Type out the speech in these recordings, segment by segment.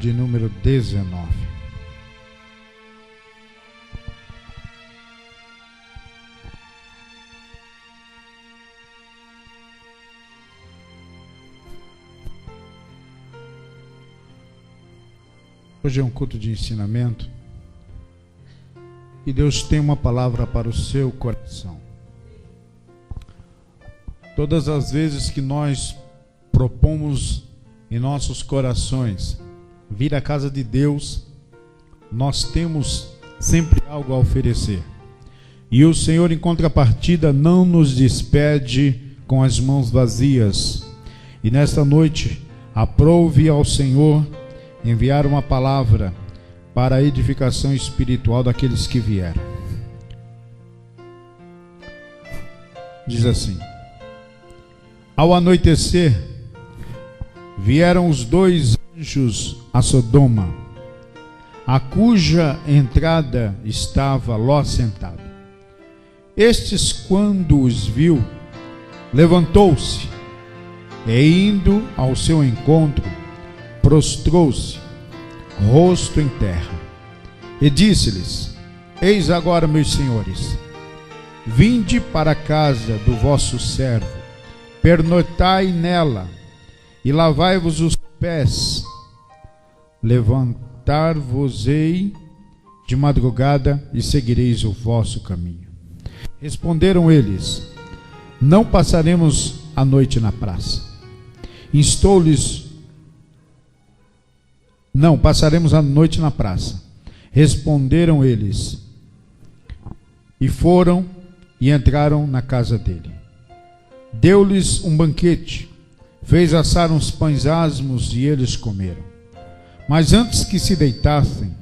de número 19. Hoje é um culto de ensinamento e Deus tem uma palavra para o seu coração. Todas as vezes que nós propomos em nossos corações vir à casa de Deus, nós temos sempre algo a oferecer. E o Senhor, em contrapartida, não nos despede com as mãos vazias. E nesta noite, aprove ao Senhor enviar uma palavra para a edificação espiritual daqueles que vieram. Diz assim: ao anoitecer, vieram os dois anjos a Sodoma, a cuja entrada estava Ló sentado. Estes, quando os viu, levantou-se e, indo ao seu encontro, prostrou-se, rosto em terra, e disse-lhes: eis agora, meus senhores, vinde para a casa do vosso servo, pernoitai nela, e lavai-vos os pés, levantar-vos-ei de madrugada, e seguireis o vosso caminho. Responderam eles: não passaremos a noite na praça. Instou-lhes: não, passaremos a noite na praça. Responderam eles, e foram e entraram na casa dele. Deu-lhes um banquete, fez assar uns pães asmos e eles comeram. Mas antes que se deitassem,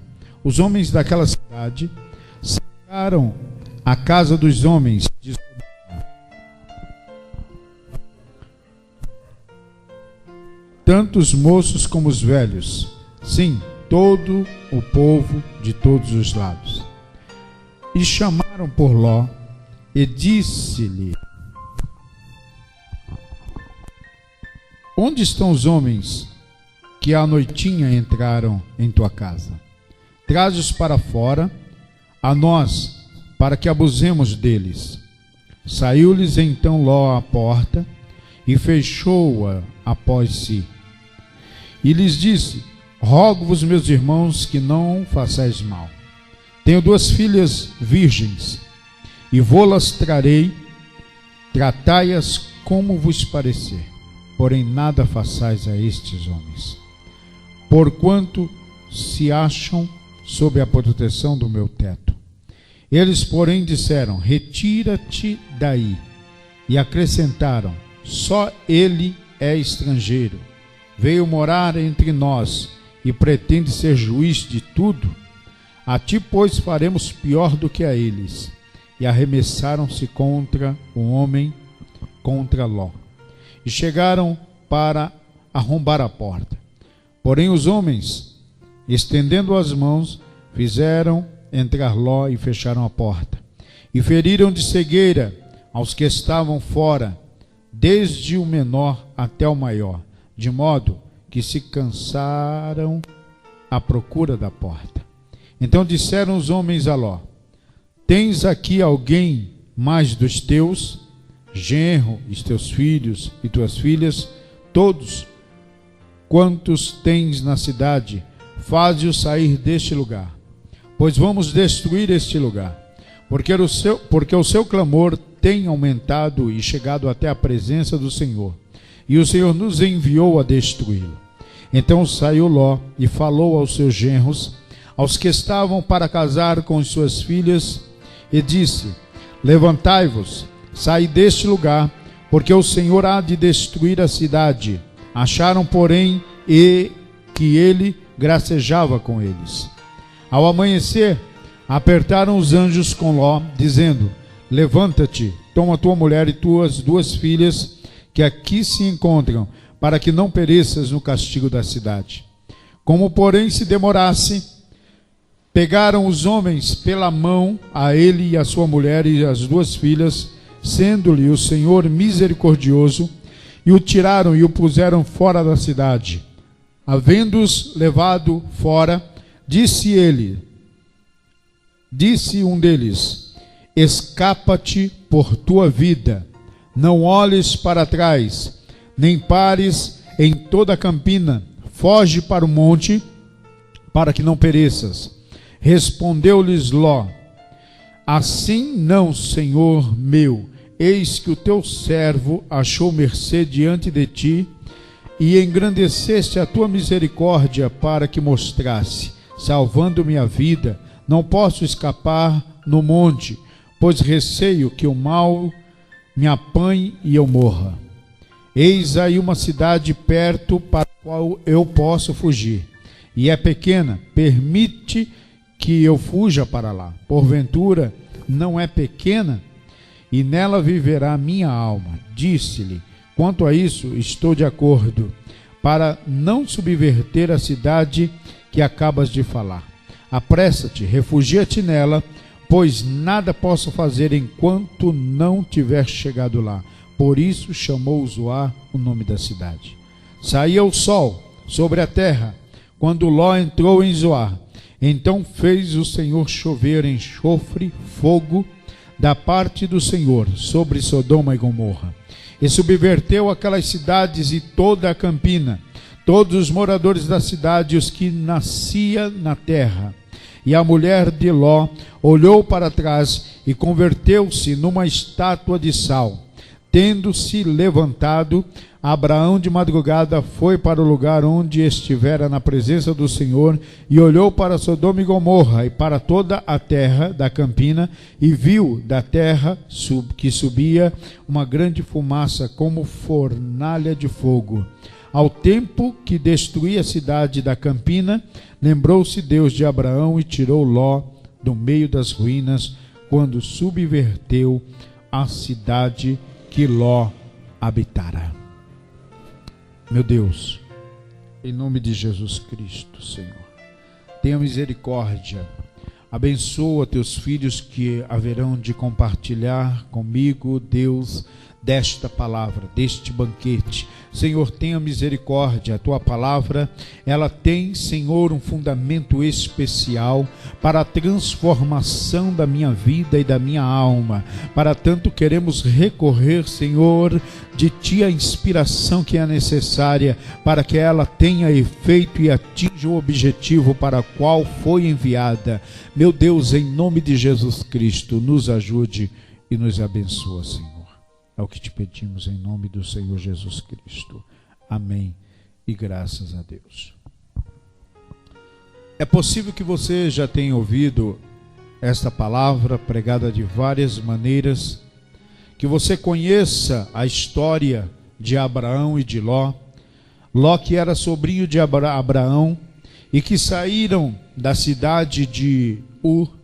os homens daquela cidade cercaram a casa dos homens de Sodoma, tanto os moços como os velhos, sim, todo o povo de todos os lados. E chamaram por Ló e disse-lhe: onde estão os homens que à noitinha entraram em tua casa? Traze-os para fora, a nós, para que abusemos deles. Saiu-lhes então Ló à porta e fechou-a após si. E lhes disse: rogo-vos, meus irmãos, que não façais mal. Tenho duas filhas virgens, e vô-las trarei, tratai-as como vos parecer. Porém nada façais a estes homens, porquanto se acham sob a proteção do meu teto. Eles, porém, disseram: retira-te daí. E acrescentaram: só ele é estrangeiro, veio morar entre nós e pretende ser juiz de tudo. A ti, pois, faremos pior do que a eles. E arremessaram-se contra o homem, contra Ló, e chegaram para arrombar a porta. Porém os homens, estendendo as mãos, fizeram entrar Ló e fecharam a porta. E feriram de cegueira aos que estavam fora, desde o menor até o maior, de modo que se cansaram à procura da porta. Então disseram os homens a Ló: tens aqui alguém mais dos teus, genro, e teus filhos e tuas filhas, todos quantos tens na cidade, faze-os sair deste lugar, pois vamos destruir este lugar, porque o seu clamor tem aumentado e chegado até a presença do Senhor, e o Senhor nos enviou a destruí-lo. Então saiu Ló e falou aos seus genros, aos que estavam para casar com suas filhas, e disse: levantai-vos, saí deste lugar, porque o Senhor há de destruir a cidade. Acharam, porém, que ele gracejava com eles. Ao amanhecer, apertaram os anjos com Ló, dizendo: levanta-te, toma tua mulher e tuas duas filhas, que aqui se encontram, para que não pereças no castigo da cidade. Como, porém, se demorasse, pegaram os homens pela mão, a ele e a sua mulher e as duas filhas, sendo-lhe o Senhor misericordioso, e o tiraram e o puseram fora da cidade, Havendo-os levado fora, disse um deles: escapa-te por tua vida, não olhes para trás, nem pares em toda a campina, foge para o monte, para que não pereças. Respondeu-lhes Ló: assim não, Senhor meu, eis que o teu servo achou mercê diante de ti, e engrandeceste a tua misericórdia para que mostrasse, salvando minha vida. Não posso escapar no monte, pois receio que o mal me apanhe e eu morra. Eis aí uma cidade perto para a qual eu posso fugir, e é pequena, permite que eu fuja para lá. Porventura não é pequena, e nela viverá minha alma. Disse-lhe: quanto a isso, estou de acordo, para não subverter a cidade que acabas de falar. Apressa-te, refugia-te nela, pois nada posso fazer enquanto não tiver chegado lá. Por isso chamou Zoar o nome da cidade. Saía o sol sobre a terra, quando Ló entrou em Zoar. Então fez o Senhor chover enxofre, fogo, da parte do Senhor, sobre Sodoma e Gomorra. E subverteu aquelas cidades e toda a campina, todos os moradores da cidade, os que nascia na terra. E a mulher de Ló olhou para trás e converteu-se numa estátua de sal. Tendo-se levantado, Abraão de madrugada foi para o lugar onde estivera na presença do Senhor, e olhou para Sodoma e Gomorra e para toda a terra da campina, e viu da terra que subia uma grande fumaça como fornalha de fogo. Ao tempo que destruía a cidade da campina, lembrou-se Deus de Abraão e tirou Ló do meio das ruínas, quando subverteu a cidade que Ló habitara. Meu Deus, em nome de Jesus Cristo, Senhor, tenha misericórdia, abençoa teus filhos que haverão de compartilhar comigo, Deus, desta palavra, deste banquete. Senhor, tenha misericórdia, a tua palavra, ela tem, Senhor, um fundamento especial para a transformação da minha vida e da minha alma. Para tanto queremos recorrer, Senhor, de ti a inspiração que é necessária para que ela tenha efeito e atinja o objetivo para o qual foi enviada. Meu Deus, em nome de Jesus Cristo, nos ajude e nos abençoa, Senhor. É o que te pedimos em nome do Senhor Jesus Cristo. Amém. E graças a Deus. É possível que você já tenha ouvido esta palavra pregada de várias maneiras, que você conheça a história de Abraão e de Ló. Ló, que era sobrinho de Abraão, e que saíram da cidade de Ur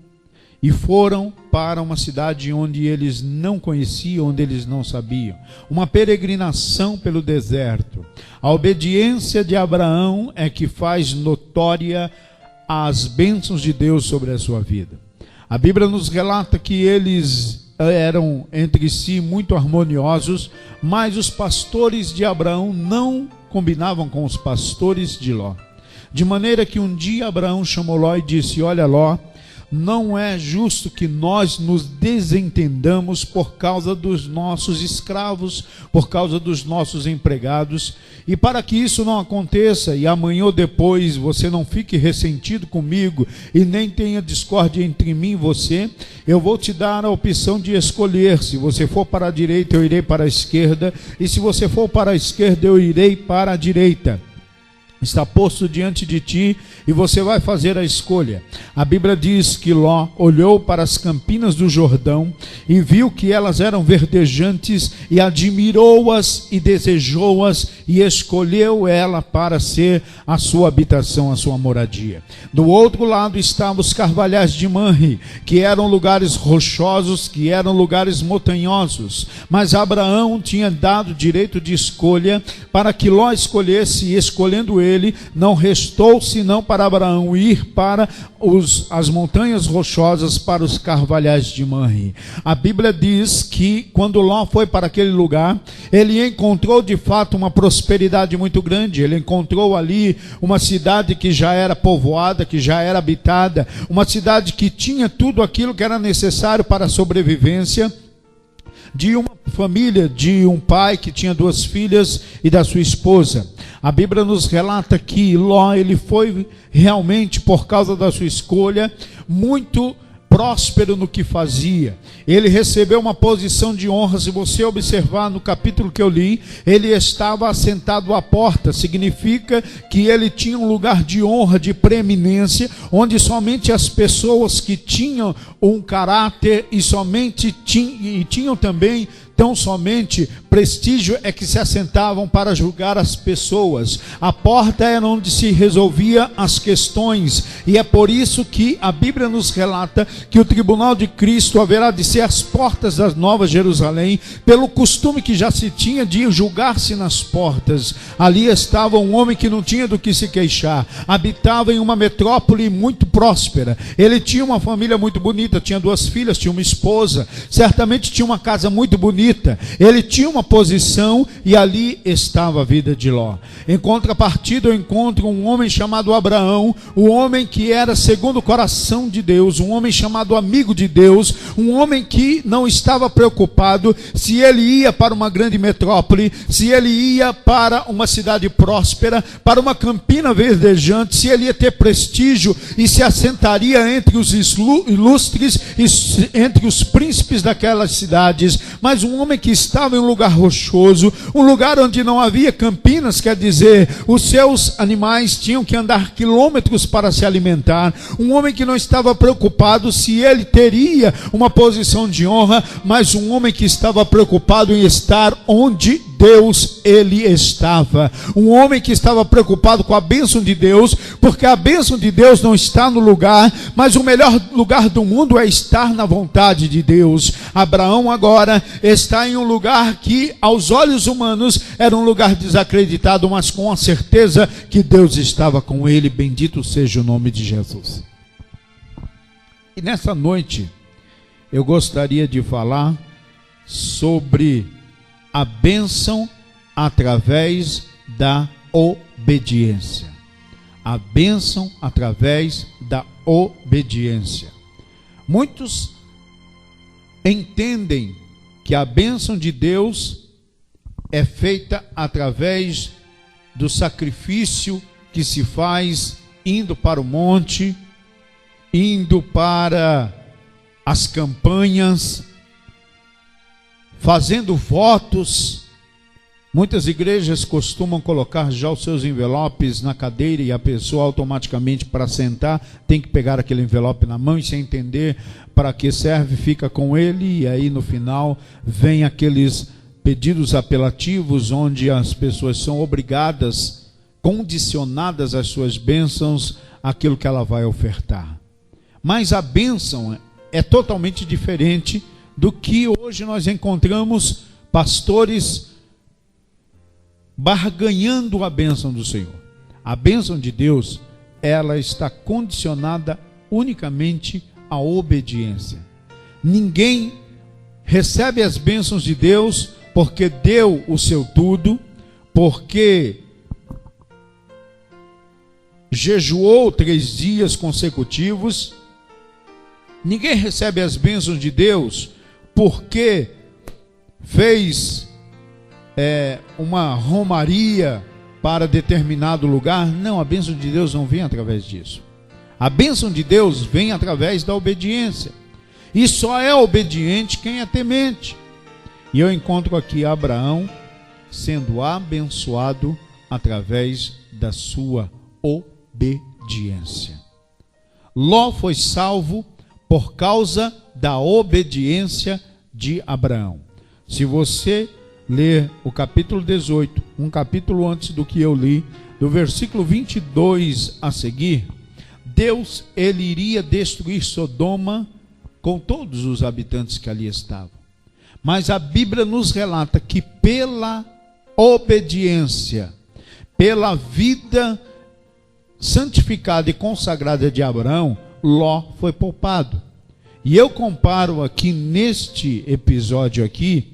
e foram para uma cidade onde eles não conheciam, onde eles não sabiam. Uma peregrinação pelo deserto. A obediência de Abraão é que faz notória as bênçãos de Deus sobre a sua vida. A Bíblia nos relata que eles eram entre si muito harmoniosos, mas os pastores de Abraão não combinavam com os pastores de Ló. De maneira que um dia Abraão chamou Ló e disse: olha, Ló, não é justo que nós nos desentendamos por causa dos nossos escravos, por causa dos nossos empregados. E para que isso não aconteça, e amanhã ou depois você não fique ressentido comigo, e nem tenha discórdia entre mim e você, eu vou te dar a opção de escolher. Se você for para a direita, eu irei para a esquerda, e se você for para a esquerda, eu irei para a direita. Está posto diante de ti e você vai fazer a escolha. A Bíblia diz que Ló olhou para as campinas do Jordão e viu que elas eram verdejantes, e admirou-as e desejou-as, e escolheu ela para ser a sua habitação, a sua moradia. Do outro lado estavam os carvalhais de Manre, que eram lugares rochosos, que eram lugares montanhosos. Mas Abraão tinha dado direito de escolha para que Ló escolhesse, e escolhendo ele, não restou senão para Abraão ir para as montanhas rochosas, para os carvalhais de Manre. A Bíblia diz que quando Ló foi para aquele lugar, ele encontrou de fato uma prosperidade prosperidade muito grande. Ele encontrou ali uma cidade que já era povoada, que já era habitada, uma cidade que tinha tudo aquilo que era necessário para a sobrevivência de uma família, de um pai que tinha 2 filhas e da sua esposa. A Bíblia nos relata que Ló, ele foi realmente, por causa da sua escolha, muito próspero no que fazia. Ele recebeu uma posição de honra. Se você observar no capítulo que eu li, ele estava assentado à porta. Significa que ele tinha um lugar de honra, de preeminência, onde somente as pessoas que tinham um caráter e tinham também tão somente prestígio é que se assentavam para julgar as pessoas. A porta era onde se resolvia as questões, e é por isso que a Bíblia nos relata que o tribunal de Cristo haverá de ser às portas da Nova Jerusalém, pelo costume que já se tinha de julgar-se nas portas. Ali estava um homem que não tinha do que se queixar, habitava em uma metrópole muito próspera, ele tinha uma família muito bonita, tinha 2 filhas, tinha uma esposa, certamente tinha uma casa muito bonita, ele tinha uma posição, e ali estava a vida de Ló. Em contrapartida, eu encontro um homem chamado Abraão, o homem que era segundo o coração de Deus, um homem chamado amigo de Deus, um homem que não estava preocupado se ele ia para uma grande metrópole, se ele ia para uma cidade próspera, para uma campina verdejante, se ele ia ter prestígio e se assentaria entre os ilustres e entre os príncipes daquelas cidades. Mas um homem que estava em um lugar rochoso, um lugar onde não havia campinas, quer dizer, os seus animais tinham que andar quilômetros para se alimentar. Um homem que não estava preocupado se ele teria uma posição de honra, mas um homem que estava preocupado em estar onde Deus ele estava. Um homem que estava preocupado com a bênção de Deus, porque a bênção de Deus não está no lugar, mas o melhor lugar do mundo é estar na vontade de Deus. Abraão agora está em um lugar que aos olhos humanos era um lugar desacreditado, mas com a certeza que Deus estava com ele. Bendito seja o nome de Jesus. E nessa noite eu gostaria de falar sobre a bênção através da obediência. A bênção através da obediência. Muitos entendem que a bênção de Deus é feita através do sacrifício que se faz indo para o monte, indo para as campanhas, fazendo votos. Muitas igrejas costumam colocar já os seus envelopes na cadeira, e a pessoa automaticamente, para sentar, tem que pegar aquele envelope na mão e, sem entender para que serve, fica com ele. E aí no final vem aqueles pedidos apelativos onde as pessoas são obrigadas, condicionadas às suas bênçãos, aquilo que ela vai ofertar. Mas a bênção é totalmente diferente do que hoje nós encontramos pastores barganhando a bênção do Senhor. A bênção de Deus, ela está condicionada unicamente à obediência. Ninguém recebe as bênçãos de Deus porque deu o seu tudo, porque jejuou 3 dias consecutivos. Ninguém recebe as bênçãos de Deus porque fez uma romaria para determinado lugar. Não, a bênção de Deus não vem através disso. A bênção de Deus vem através da obediência. E só é obediente quem é temente. E eu encontro aqui Abraão sendo abençoado através da sua obediência. Ló foi salvo por causa da obediência de Abraão. Se você ler o capítulo 18, um capítulo antes do que eu li, do versículo 22 a seguir, Deus, ele iria destruir Sodoma com todos os habitantes que ali estavam. Mas a Bíblia nos relata que pela obediência, pela vida santificada e consagrada de Abraão, Ló foi poupado. E eu comparo aqui neste episódio aqui,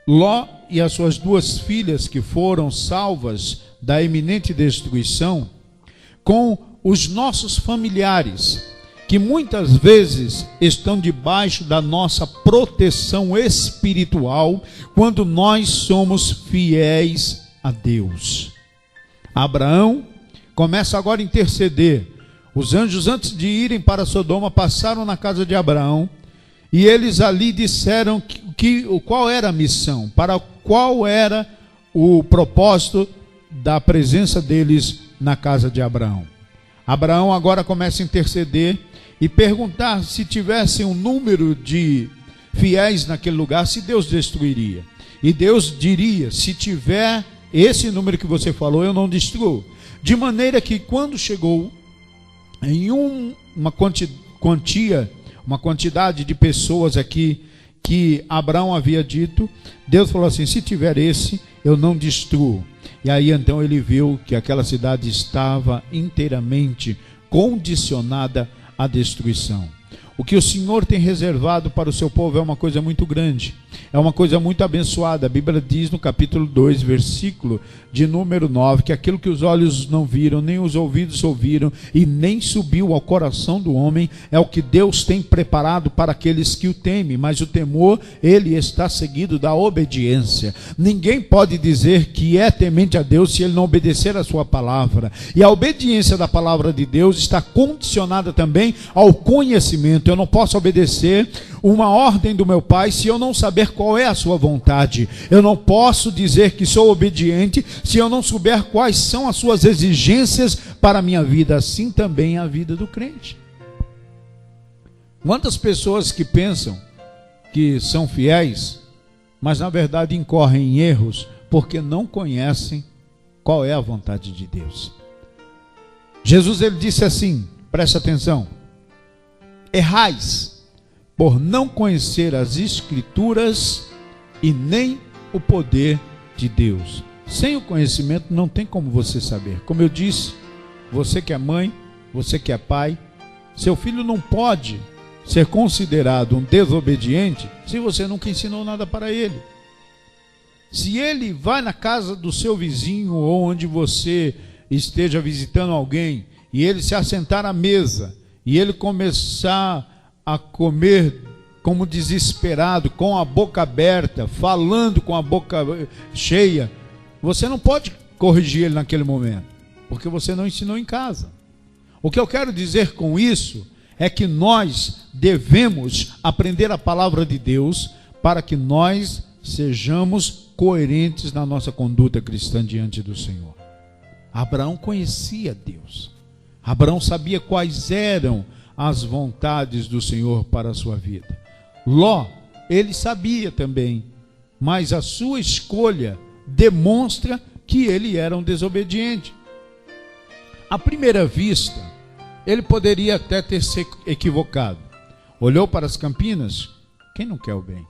Ló, e as suas duas filhas que foram salvas da iminente destruição, com os nossos familiares, que muitas vezes estão debaixo da nossa proteção espiritual, quando nós somos fiéis a Deus. Abraão começa agora a interceder. Os anjos, antes de irem para Sodoma, passaram na casa de Abraão, e eles ali disseram qual era a missão, para qual era o propósito da presença deles na casa de Abraão. Abraão agora começa a interceder e perguntar se tivesse um número de fiéis naquele lugar, se Deus destruiria. E Deus diria: se tiver esse número que você falou, eu não destruo. De maneira que quando chegou em uma quantidade de pessoas aqui que Abraão havia dito, Deus falou assim: se tiver esse, eu não destruo. E aí então ele viu que aquela cidade estava inteiramente condicionada à destruição. O que o Senhor tem reservado para o seu povo é uma coisa muito grande, é uma coisa muito abençoada. A Bíblia diz no capítulo 2, versículo de número 9, que aquilo que os olhos não viram, nem os ouvidos ouviram, e nem subiu ao coração do homem, é o que Deus tem preparado para aqueles que o temem. Mas o temor, ele está seguido da obediência. Ninguém pode dizer que é temente a Deus se ele não obedecer a sua palavra. E a obediência da palavra de Deus está condicionada também ao conhecimento. Eu não posso obedecer uma ordem do meu pai se eu não saber qual é a sua vontade. Eu não posso dizer que sou obediente se eu não souber quais são as suas exigências para a minha vida. Assim também é a vida do crente. Quantas pessoas que pensam que são fiéis, mas na verdade incorrem em erros porque não conhecem qual é a vontade de Deus. Jesus, ele disse assim, preste atenção: errais por não conhecer as Escrituras e nem o poder de Deus. Sem o conhecimento não tem como você saber. Como eu disse, você que é mãe, você que é pai, seu filho não pode ser considerado um desobediente se você nunca ensinou nada para ele. Se ele vai na casa do seu vizinho ou onde você esteja visitando alguém e ele se assentar à mesa e ele começar a comer como desesperado, com a boca aberta, falando com a boca cheia, você não pode corrigir ele naquele momento, porque você não ensinou em casa. O que eu quero dizer com isso é que nós devemos aprender a palavra de Deus para que nós sejamos coerentes na nossa conduta cristã diante do Senhor. Abraão conhecia Deus. Abraão sabia quais eram as vontades do Senhor para a sua vida. Ló, ele sabia também, mas a sua escolha demonstra que ele era um desobediente. À primeira vista, ele poderia até ter se equivocado. Olhou para as campinas? Quem não quer o bem?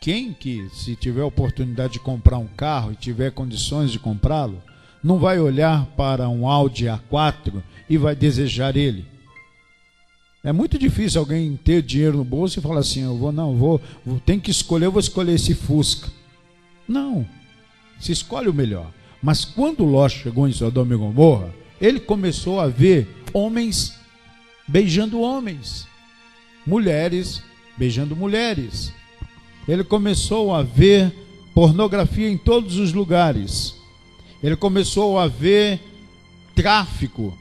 Quem que, se tiver oportunidade de comprar um carro e tiver condições de comprá-lo, não vai olhar para um Audi A4 e vai desejar ele? É muito difícil alguém ter dinheiro no bolso e falar assim: tenho que escolher, eu vou escolher esse Fusca. Não, se escolhe o melhor. Mas quando Ló chegou em Sodoma e Gomorra, ele começou a ver homens beijando homens, mulheres beijando mulheres. Ele começou a ver pornografia em todos os lugares. Ele começou a ver tráfico,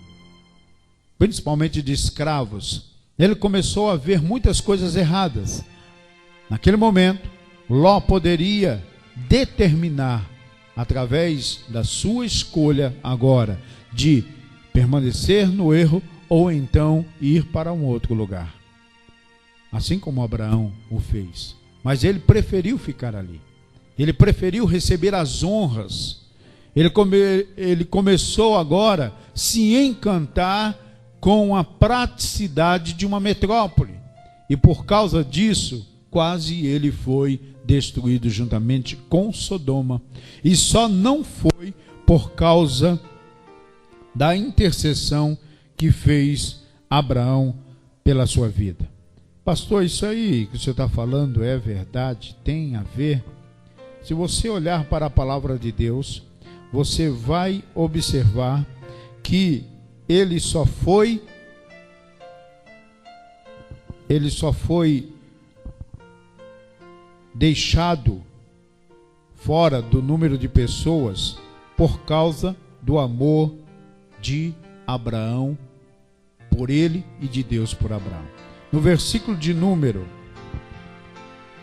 principalmente de escravos. Ele começou a ver muitas coisas erradas. Naquele momento, Ló poderia determinar, através da sua escolha agora, de permanecer no erro ou então ir para um outro lugar. Assim como Abraão o fez. Mas ele preferiu ficar ali. Ele preferiu receber as honras. Ele começou agora a se encantar com a praticidade de uma metrópole. E por causa disso, quase ele foi destruído juntamente com Sodoma. E só não foi por causa da intercessão que fez Abraão pela sua vida. Pastor, isso aí que o senhor está falando é verdade? Tem a ver? se você olhar para a palavra de Deus, você vai observar que ele só foi deixado fora do número de pessoas por causa do amor de Abraão por ele e de Deus por Abraão. No versículo de número,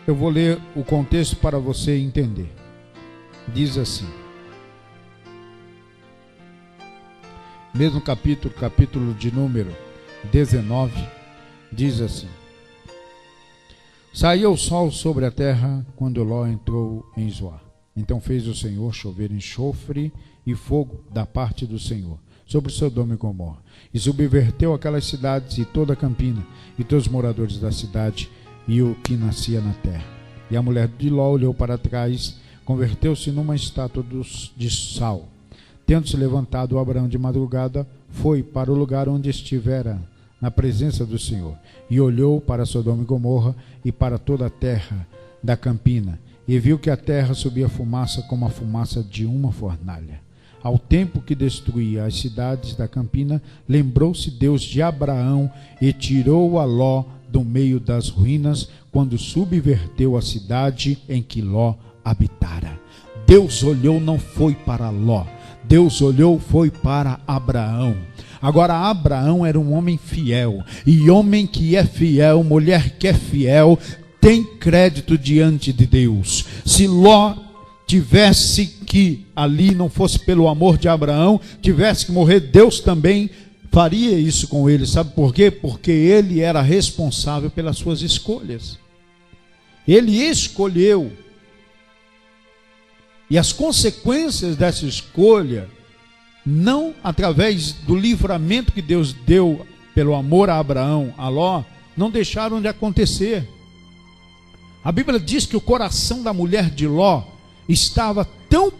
eu vou ler o contexto para você entender. Diz assim, mesmo capítulo de número 19, diz assim: Saiu o sol sobre a terra quando Ló entrou em Zoar. Então fez o Senhor chover enxofre e fogo da parte do Senhor sobre Sodoma e Gomorra, e subverteu aquelas cidades e toda a campina, e todos os moradores da cidade, e o que nascia na terra. E a mulher de Ló olhou para trás, converteu-se numa estátua de sal. Tendo-se levantado, Abraão de madrugada foi para o lugar onde estivera, na presença do Senhor, e olhou para Sodoma e Gomorra e para toda a terra da campina, e viu que a terra subia fumaça como a fumaça de uma fornalha. Ao tempo que destruía as cidades da campina, lembrou-se Deus de Abraão e tirou a Ló do meio das ruínas, quando subverteu a cidade em que Ló habitara. Deus olhou, não foi para Ló. Deus olhou, foi para Abraão. Agora, Abraão era um homem fiel, e homem que é fiel, mulher que é fiel, tem crédito diante de Deus. Se Ló tivesse que ali, não fosse pelo amor de Abraão, tivesse que morrer, Deus também faria isso com ele. Sabe por quê? Porque ele era responsável pelas suas escolhas. Ele escolheu. E as consequências dessa escolha, não através do livramento que Deus deu pelo amor a Abraão, a Ló, não deixaram de acontecer. A Bíblia diz que o coração da mulher de Ló estava tão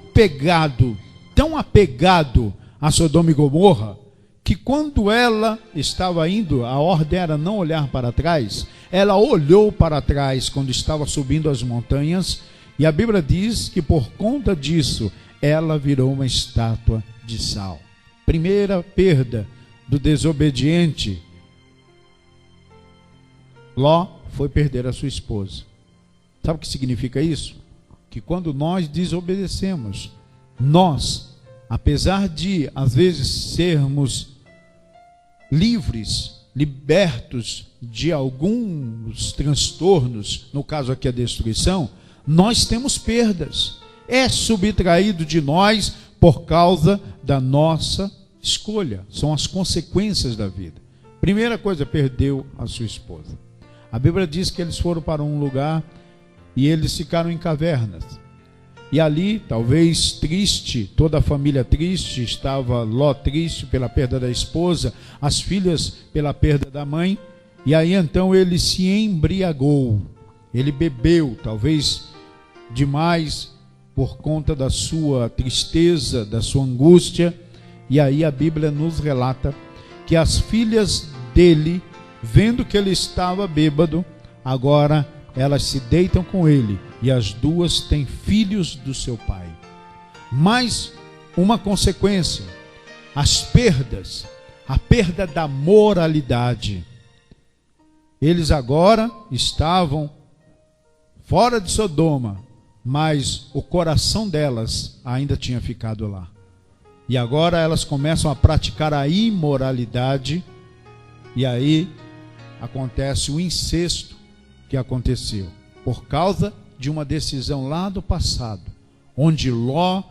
apegado a Sodoma e Gomorra, que quando ela estava indo, a ordem era não olhar para trás, ela olhou para trás quando estava subindo as montanhas, e a Bíblia diz que por conta disso, ela virou uma estátua de sal. Primeira perda do desobediente, Ló foi perder a sua esposa. Sabe o que significa isso? Que quando nós desobedecemos, nós, apesar de às vezes sermos libertos de alguns transtornos, no caso aqui a destruição, nós temos perdas. É subtraído de nós por causa da nossa escolha. São as consequências da vida. Primeira coisa, perdeu a sua esposa. A Bíblia diz que eles foram para um lugar e eles ficaram em cavernas. E ali, talvez triste, toda a família triste, estava Ló triste pela perda da esposa, as filhas pela perda da mãe. E aí então ele se embriagou. Ele bebeu, talvez demais, por conta da sua tristeza, da sua angústia. E aí a Bíblia nos relata que as filhas dele, vendo que ele estava bêbado, agora elas se deitam com ele, e as duas têm filhos do seu pai. Mas uma consequência, as perdas, a perda da moralidade. Eles agora estavam fora de Sodoma, mas o coração delas ainda tinha ficado lá. E agora elas começam a praticar a imoralidade, e aí acontece o incesto que aconteceu, por causa de uma decisão lá do passado, onde Ló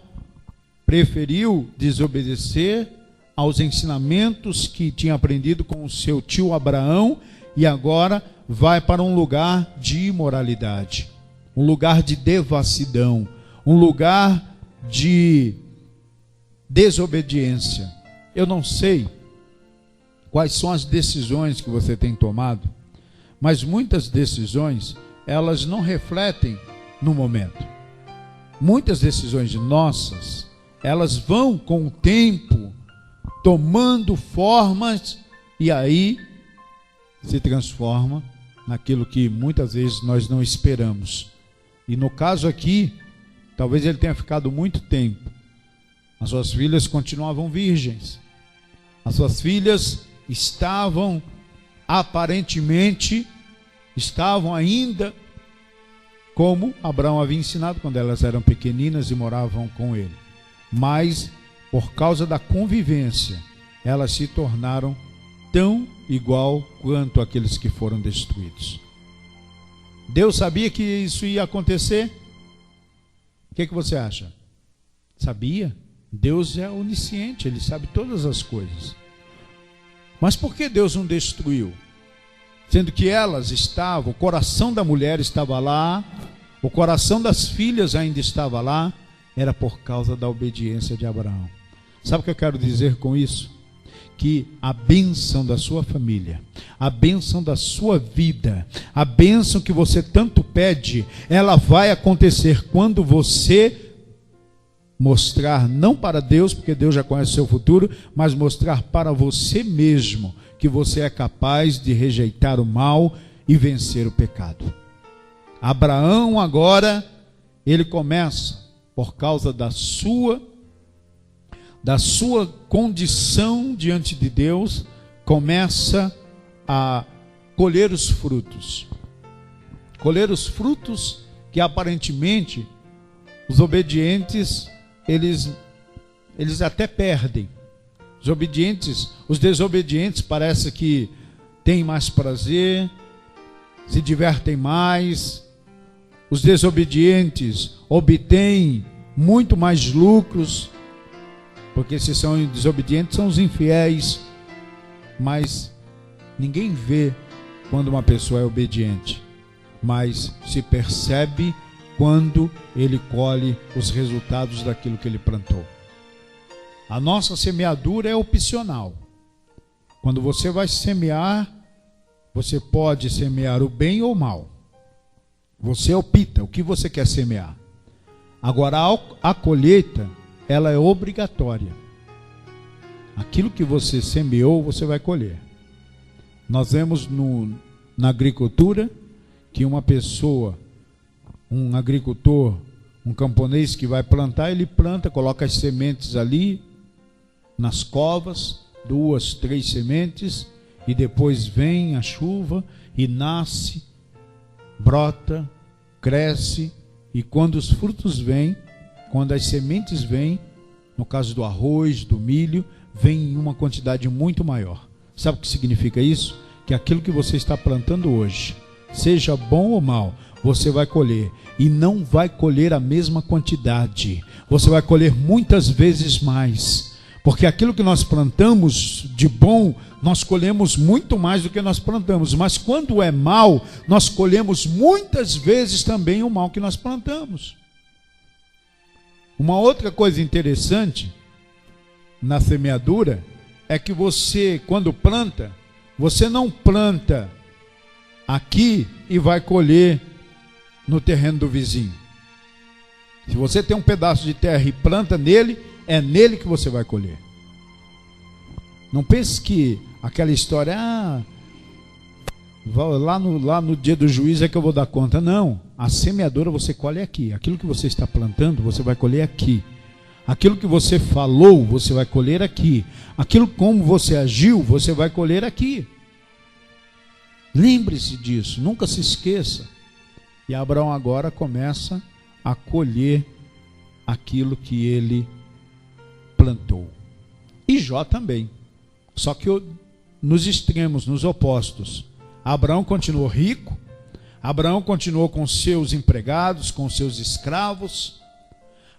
preferiu desobedecer aos ensinamentos que tinha aprendido com o seu tio Abraão, e agora vai para um lugar de imoralidade, um lugar de devassidão, um lugar de desobediência. Eu não sei quais são as decisões que você tem tomado, mas muitas decisões, elas não refletem no momento. Muitas decisões nossas, elas vão com o tempo tomando formas, e aí se transforma naquilo que muitas vezes nós não esperamos. E no caso aqui, talvez ele tenha ficado muito tempo. As suas filhas continuavam virgens. As suas filhas estavam, aparentemente, estavam ainda como Abraão havia ensinado quando elas eram pequeninas e moravam com ele. Mas, por causa da convivência, elas se tornaram tão igual quanto aqueles que foram destruídos. Deus sabia que isso ia acontecer? O que você acha? Sabia? Deus é onisciente, Ele sabe todas as coisas. Mas por que Deus não destruiu? Sendo que elas estavam, o coração da mulher estava lá, o coração das filhas ainda estava lá, era por causa da obediência de Abraão. Sabe o que eu quero dizer com isso? Que a bênção da sua família, a bênção da sua vida, a bênção que você tanto pede, ela vai acontecer quando você mostrar, não para Deus, porque Deus já conhece o seu futuro, mas mostrar para você mesmo que você é capaz de rejeitar o mal e vencer o pecado. Abraão agora, ele começa, por causa da sua condição diante de Deus, começa a colher os frutos. Colher os frutos que aparentemente os obedientes, eles até perdem. Os desobedientes parece que têm mais prazer, se divertem mais. Os desobedientes obtêm muito mais lucros, porque se são desobedientes, são os infiéis. Mas ninguém vê quando uma pessoa é obediente, mas se percebe quando ele colhe os resultados daquilo que ele plantou. A nossa semeadura é opcional. Quando você vai semear, você pode semear o bem ou o mal. Você opta o que você quer semear. Agora, a colheita, ela é obrigatória. Aquilo que você semeou, você vai colher. Nós vemos na agricultura que uma pessoa, um agricultor, um camponês que vai plantar, ele planta, coloca as sementes ali nas covas, 2, 3 sementes, e depois vem a chuva e nasce, brota, cresce, e quando os frutos vêm, quando as sementes vêm, no caso do arroz, do milho, vem em uma quantidade muito maior. Sabe o que significa isso? Que aquilo que você está plantando hoje, seja bom ou mal, você vai colher, e não vai colher a mesma quantidade, você vai colher muitas vezes mais, porque aquilo que nós plantamos de bom, nós colhemos muito mais do que nós plantamos, mas quando é mal, nós colhemos muitas vezes também o mal que nós plantamos. Uma outra coisa interessante na semeadura é que você, quando planta, você não planta aqui e vai colher no terreno do vizinho. Se você tem um pedaço de terra e planta nele, é nele que você vai colher. Não pense que aquela história, lá no dia do juízo é que eu vou dar conta. Não, a semeadura você colhe aqui. Aquilo que você está plantando, você vai colher aqui. Aquilo que você falou, você vai colher aqui. Aquilo como você agiu, você vai colher aqui. Lembre-se disso, nunca se esqueça. E Abraão agora começa a colher aquilo que ele plantou. E Jó também. Só que nos extremos, nos opostos. Abraão continuou rico. Abraão continuou com seus empregados, com seus escravos.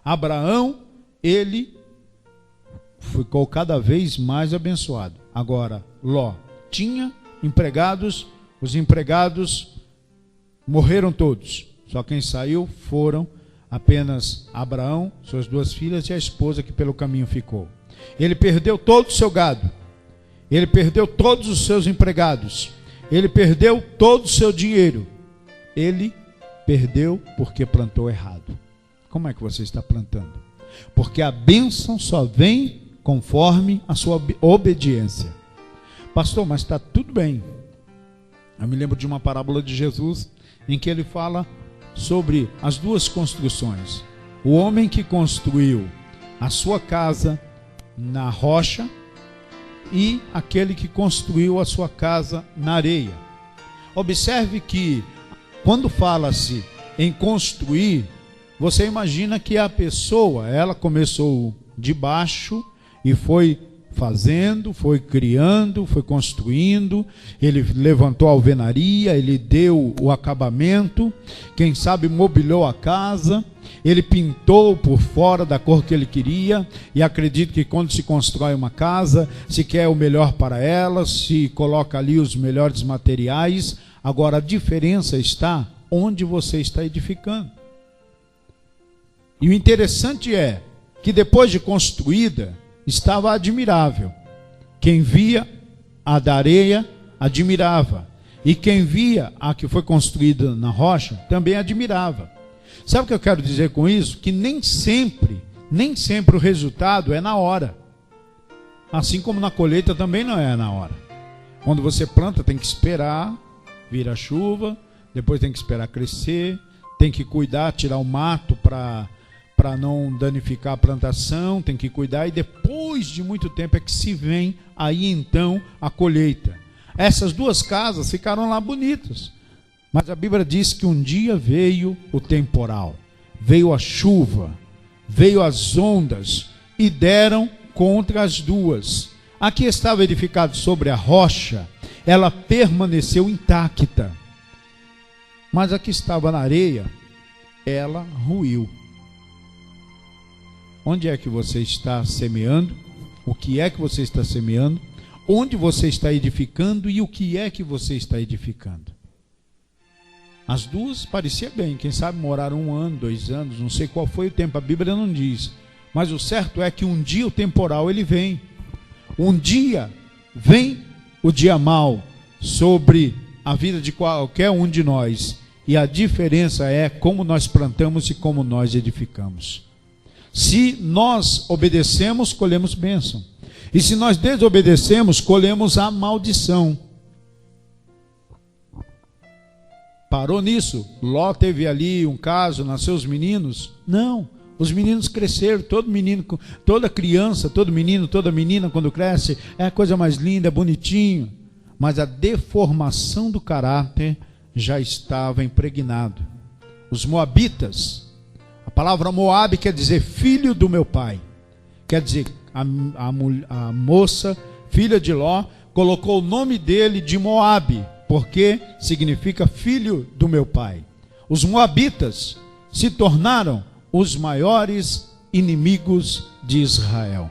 Abraão, ele ficou cada vez mais abençoado. Agora, Ló tinha empregados, os empregados morreram todos. Só quem saiu foram apenas Abraão, suas 2 filhas e a esposa que pelo caminho ficou. Ele perdeu todo o seu gado. Ele perdeu todos os seus empregados. Ele perdeu todo o seu dinheiro. Ele perdeu porque plantou errado. Como é que você está plantando? Porque a bênção só vem conforme a sua obediência. Pastor, mas está tudo bem. Eu me lembro de uma parábola de Jesus em que ele fala sobre as 2 construções. o homem que construiu a sua casa na rocha e aquele que construiu a sua casa na areia. Observe que quando fala-se em construir, você imagina que a pessoa, ela começou de baixo e foi fazendo, foi criando, foi construindo, ele levantou a alvenaria, ele deu o acabamento, quem sabe mobiliou a casa, ele pintou por fora da cor que ele queria, e acredito que quando se constrói uma casa, se quer o melhor para ela, se coloca ali os melhores materiais. Agora a diferença está onde você está edificando. E o interessante é que depois de construída, estava admirável. Quem via a da areia, admirava. E quem via a que foi construída na rocha, também admirava. Sabe o que eu quero dizer com isso? Que nem sempre o resultado é na hora. Assim como na colheita também não é na hora. Quando você planta, tem que esperar vir a chuva, depois tem que esperar crescer, tem que cuidar, tirar o mato para não danificar a plantação, tem que cuidar, e depois de muito tempo é que se vem aí então a colheita. Essas duas casas ficaram lá bonitas, mas a Bíblia diz que um dia veio o temporal, veio a chuva, veio as ondas e deram contra as duas. A que estava edificada sobre a rocha, ela permaneceu intacta, mas a que estava na areia, ela ruiu. Onde é que você está semeando? O que é que você está semeando? Onde você está edificando e o que é que você está edificando? As duas parecia bem, quem sabe moraram 1 ano, 2 anos, não sei qual foi o tempo, a Bíblia não diz. Mas o certo é que um dia o temporal ele vem. Um dia vem o dia mau sobre a vida de qualquer um de nós. E a diferença é como nós plantamos e como nós edificamos. Se nós obedecemos, colhemos bênção. E se nós desobedecemos, colhemos a maldição. Parou nisso? Ló teve ali um caso, nasceu os meninos? Não, os meninos cresceram, todo menino, toda criança, todo menino, toda menina quando cresce, é a coisa mais linda, é bonitinho. Mas a deformação do caráter já estava impregnado. Os moabitas, a palavra Moabe quer dizer filho do meu pai. Quer dizer, a moça, filha de Ló, colocou o nome dele de Moabe, porque significa filho do meu pai. Os moabitas se tornaram os maiores inimigos de Israel.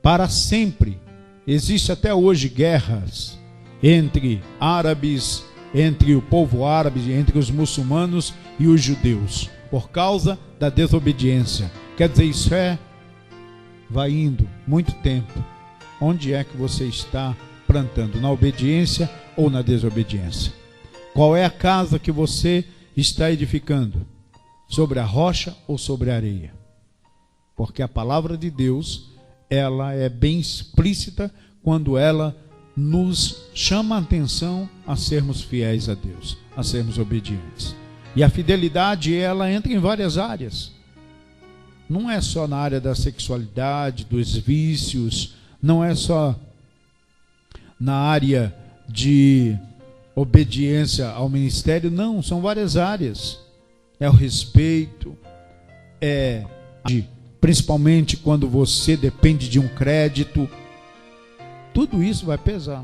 Para sempre, existe até hoje guerras entre árabes, entre o povo árabe, entre os muçulmanos e os judeus, por causa da desobediência. Quer dizer, isso vai indo muito tempo. Onde é que você está plantando? Na obediência ou na desobediência? Qual é a casa que você está edificando? Sobre a rocha ou sobre a areia? Porque a palavra de Deus, ela é bem explícita quando ela nos chama a atenção a sermos fiéis a Deus, a sermos obedientes. E a fidelidade, ela entra em várias áreas. Não é só na área da sexualidade, dos vícios, não é só na área de obediência ao ministério, não, são várias áreas. É o respeito, principalmente quando você depende de um crédito. Tudo isso vai pesar.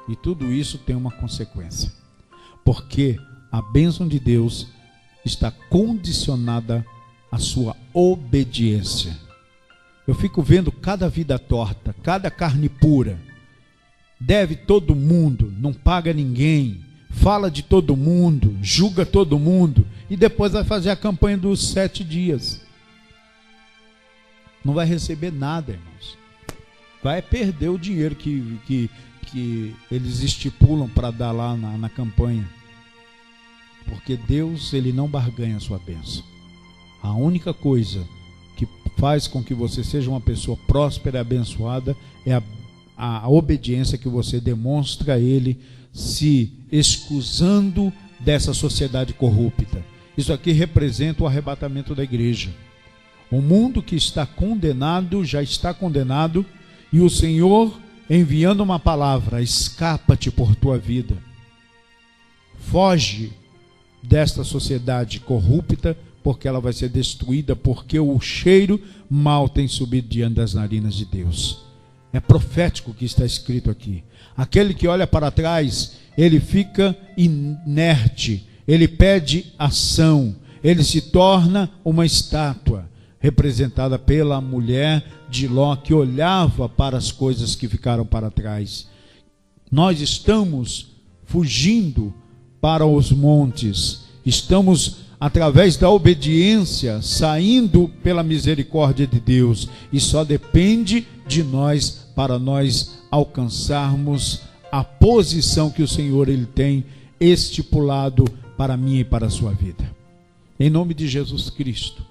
E tudo isso tem uma consequência. Porque a bênção de Deus está condicionada à sua obediência. Eu fico vendo cada vida torta, cada carne pura. Deve todo mundo, não paga ninguém, fala de todo mundo, julga todo mundo. E depois vai fazer a campanha dos 7 dias. Não vai receber nada, irmãos. Vai perder o dinheiro que eles estipulam para dar lá na campanha. Porque Deus, ele não barganha a sua bênção. A única coisa que faz com que você seja uma pessoa próspera e abençoada é a obediência que você demonstra a Ele, se excusando dessa sociedade corrupta Isso aqui representa o arrebatamento da igreja. O mundo que está condenado, já está condenado, e o Senhor enviando uma palavra: escapa-te por tua vida. Foge desta sociedade corrupta, porque ela vai ser destruída, porque o cheiro mal tem subido diante das narinas de Deus. É profético o que está escrito aqui. Aquele que olha para trás, ele fica inerte, ele pede ação, ele se torna uma estátua, representada pela mulher de Ló, que olhava para as coisas que ficaram para trás. Nós estamos fugindo para os montes, estamos, através da obediência, saindo pela misericórdia de Deus, e só depende de nós para nós alcançarmos a posição que o Senhor ele tem estipulado para mim e para a sua vida. Em nome de Jesus Cristo.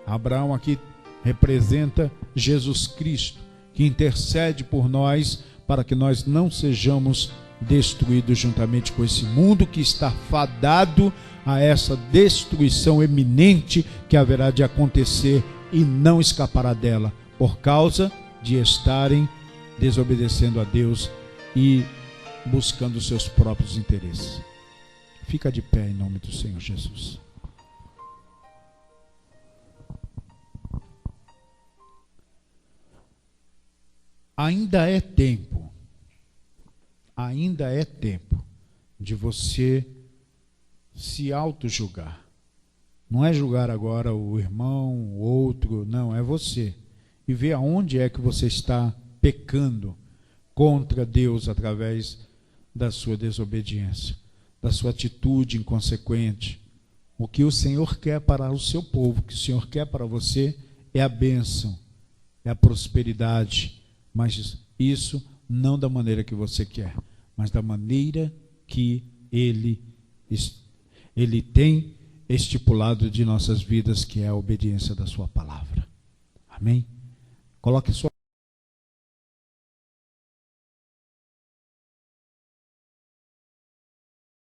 Abraão aqui representa Jesus Cristo, que intercede por nós para que nós não sejamos destruídos juntamente com esse mundo que está fadado a essa destruição eminente que haverá de acontecer e não escapará dela, por causa de estarem desobedecendo a Deus e buscando os seus próprios interesses. Fica de pé em nome do Senhor Jesus. Ainda é tempo de você se auto-julgar. Não é julgar agora o irmão, o outro, não, é você. E ver aonde é que você está pecando contra Deus através da sua desobediência, da sua atitude inconsequente. O que o Senhor quer para o seu povo, o que o Senhor quer para você é a bênção, é a prosperidade. Mas isso não da maneira que você quer, mas da maneira que Ele tem estipulado de nossas vidas, que é a obediência da sua palavra. Amém? Coloque sua